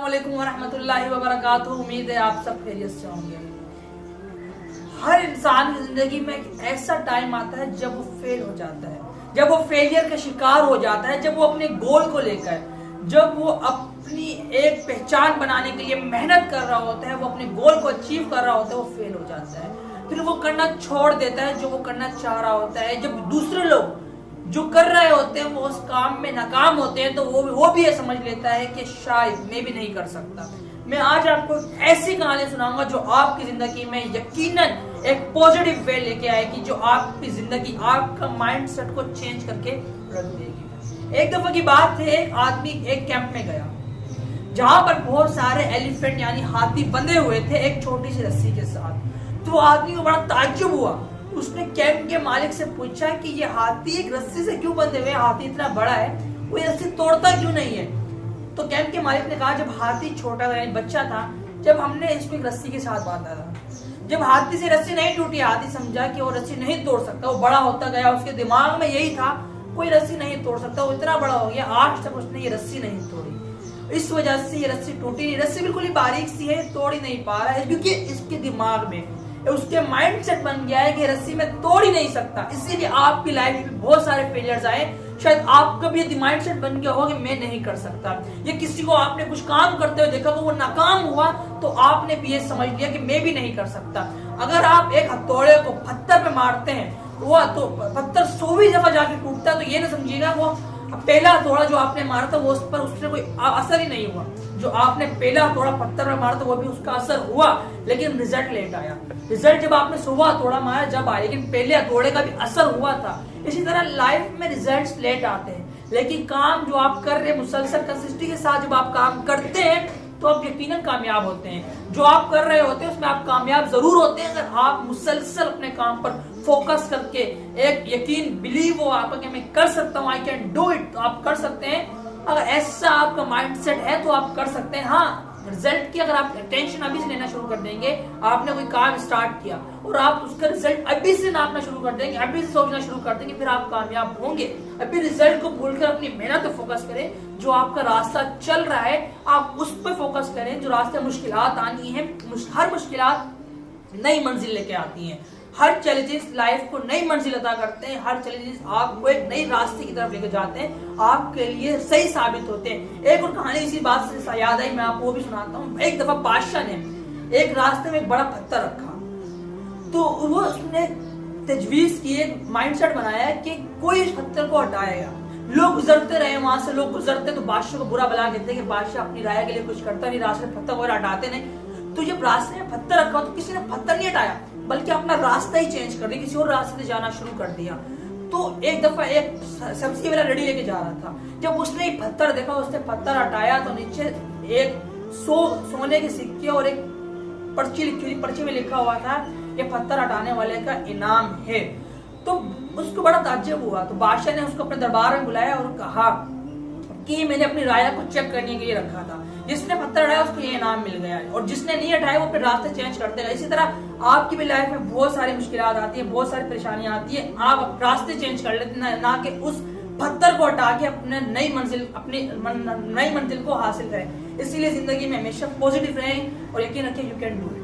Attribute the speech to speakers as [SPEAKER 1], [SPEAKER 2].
[SPEAKER 1] अस्सलाम वालेकुम वरहमतुल्लाहि वबरकातुहू। उम्मीद है आप सब खैरियत से होंगे। हर इंसान की जिंदगी में एक ऐसा टाइम आता है जब वो फेल हो जाता है, जब वो फेलियर का शिकार हो जाता है, जब वो अपने गोल को लेकर, जब वो अपनी एक पहचान बनाने के लिए मेहनत कर रहा होता है, वो अपने गोल को अचीव कर रहा होता है, वो फेल हो जाता है। फिर वो करना छोड़ देता है जो वो करना चाह रहा होता है। जब दूसरे लोग जो कर रहे होते हैं वो उस काम में नाकाम होते हैं तो वो भी ये समझ लेता है कि शायद मैं भी नहीं कर सकता। मैं आज आपको ऐसी कहानी सुनाऊंगा जो आपकी जिंदगी में यकीनन एक पॉजिटिव वे लेके आएगी, जो आपकी जिंदगी, आपका माइंडसेट को चेंज करके रख देगी। एक दफा की बात है, एक आदमी एक कैंप में गया जहां पर बहुत सारे एलिफेंट यानी हाथी बंधे हुए थे एक छोटी सी रस्सी के साथ। तो आदमी को बड़ा ताज्जुब हुआ। उसने कैंप के मालिक से पूछा कि ये हाथी एक रस्सी से क्यों बंधे हुए हैं, हाथी इतना बड़ा है, वो ये रस्सी तोड़ता क्यों नहीं है। तो कैंप के मालिक ने कहा, जब हाथी छोटा था यानी बच्चा था, जब हमने इसको एक रस्सी के साथ बांधा था, जब हाथी से रस्सी नहीं टूटी, हाथी समझा कि वो रस्सी नहीं तोड़ सकता, वो बड़ा होता गया, उसके दिमाग में यही था कोई रस्सी नहीं तोड़ सकता, वो इतना बड़ा हो गया, आज तक उसने ये रस्सी नहीं तोड़ी। इस वजह से ये रस्सी टूटी नहीं, रस्सी बिल्कुल ही बारीक सी है, तोड़ ही नहीं पा रहा है, क्योंकि इसके दिमाग में, उसके माइंडसेट बन गया है कि रस्सी में तोड़ ही नहीं सकता। इसीलिए आपकी लाइफ में बहुत सारे फेलियर्स आए। शायद आपका भी ये माइंडसेट बन गया होगा कि मैं नहीं कर सकता, या किसी को आपने कुछ काम करते हुए देखा तो वो नाकाम हुआ तो आपने भी ये समझ लिया कि मैं भी नहीं कर सकता। अगर आप एक हथौड़े को पत्थर पे मारते हैं वो तो पत्थर 100वीं दफा जाके टूटता है, तो ये ना समझिएगा वो पहला हथौड़ा जो आपने मारा था वो उस पर उससे कोई असर ही नहीं हुआ। जो आपने पहला हथौड़ा पत्थर में मारा था वो भी उसका असर हुआ, लेकिन रिजल्ट लेट आया। रिजल्ट जब आपने 100वां हथौड़ा मारा जब आया, लेकिन पहले हथौड़े का भी असर हुआ था। इसी तरह लाइफ में रिजल्ट्स लेट आते हैं, लेकिन काम जो आप कर रहे हैं मुसलसल कंसिस्टेंसी के साथ जब आप काम करते हैं तो आप यकीनन कामयाब होते हैं। जो आप कर रहे होते हैं उसमें आप कामयाब जरूर होते हैं अगर आप मुसलसल अपने काम पर फोकस करके एक यकीन बिलीव हो आपका कि मैं कर सकता हूँ, आई कैन डू इट, तो आप कर सकते हैं। अगर ऐसा आपका माइंडसेट है तो आप कर सकते हैं। हाँ, रिजल्ट की अगर आप टेंशन अभी से लेना शुरू कर देंगे, आपने कोई काम स्टार्ट किया और आप उसका रिजल्ट अभी से नापना शुरू कर देंगे, अभी से सोचना शुरू कर देंगे, फिर आप कामयाब होंगे। अभी रिजल्ट को भूलकर अपनी मेहनत पे फोकस करें। जो आपका रास्ता चल रहा है आप उस पर फोकस करें। जो रास्ते मुश्किलात आनी है, हर मुश्किलात नई मंजिल लेके आती हैं। हर चैलेंजेस लाइफ को नई मंजिल अता करते हैं, हर चैलेंजेस आपको एक नई रास्ते की तरफ लेकर जाते हैं, आपके लिए सही साबित होते हैं। एक और कहानी इसी बात से याद आई, मैं आपको वो भी सुनाता हूँ। एक दफा बादशाह ने एक रास्ते में एक बड़ा पत्थर रखा, तो वो उसने तजवीज की, एक माइंडसेट बनाया कि कोई इस पत्थर को हटाएगा। लोग गुजरते रहे, वहां से लोग गुजरते तो बादशाह को बुरा भला कहते कि बादशाह अपनी राय के लिए कुछ करता नहीं, रास्ते में पत्थर वगैरह हटाते नहीं। तो जब रास्ते में पत्थर रखा तो किसी ने पत्थर नहीं हटाया, बल्कि अपना रास्ता ही चेंज कर दिया, किसी और रास्ते से जाना शुरू कर दिया। तो एक दफा एक सब्जी वाला रेडी लेके जा रहा था, जब उसने एक पत्थर देखा, उसने पत्थर हटाया तो नीचे एक सोने के सिक्के और एक पर्ची लिखी हुई, पर्ची में लिखा हुआ था ये पत्थर हटाने वाले का इनाम है। तो उसको बड़ा ताज्जुब हुआ। तो बादशाह ने उसको अपने दरबार में बुलाया और कहा कि मैंने अपनी राय को चेक करने के लिए रखा था, जिसने पत्थर हटाया उसको ये इनाम मिल गया और जिसने नहीं हटाया वो अपने रास्ते चेंज करते गए। इसी तरह आपकी भी लाइफ में बहुत सारी मुश्किलात आती है, बहुत सारी परेशानियां आती है, आप रास्ते चेंज कर लेते हैं, ना कि उस पत्थर को हटा के अपनी नई मंजिल को हासिल करें। इसीलिए जिंदगी में हमेशा पॉजिटिव रहें और यकीन रखें यू कैन डू इट।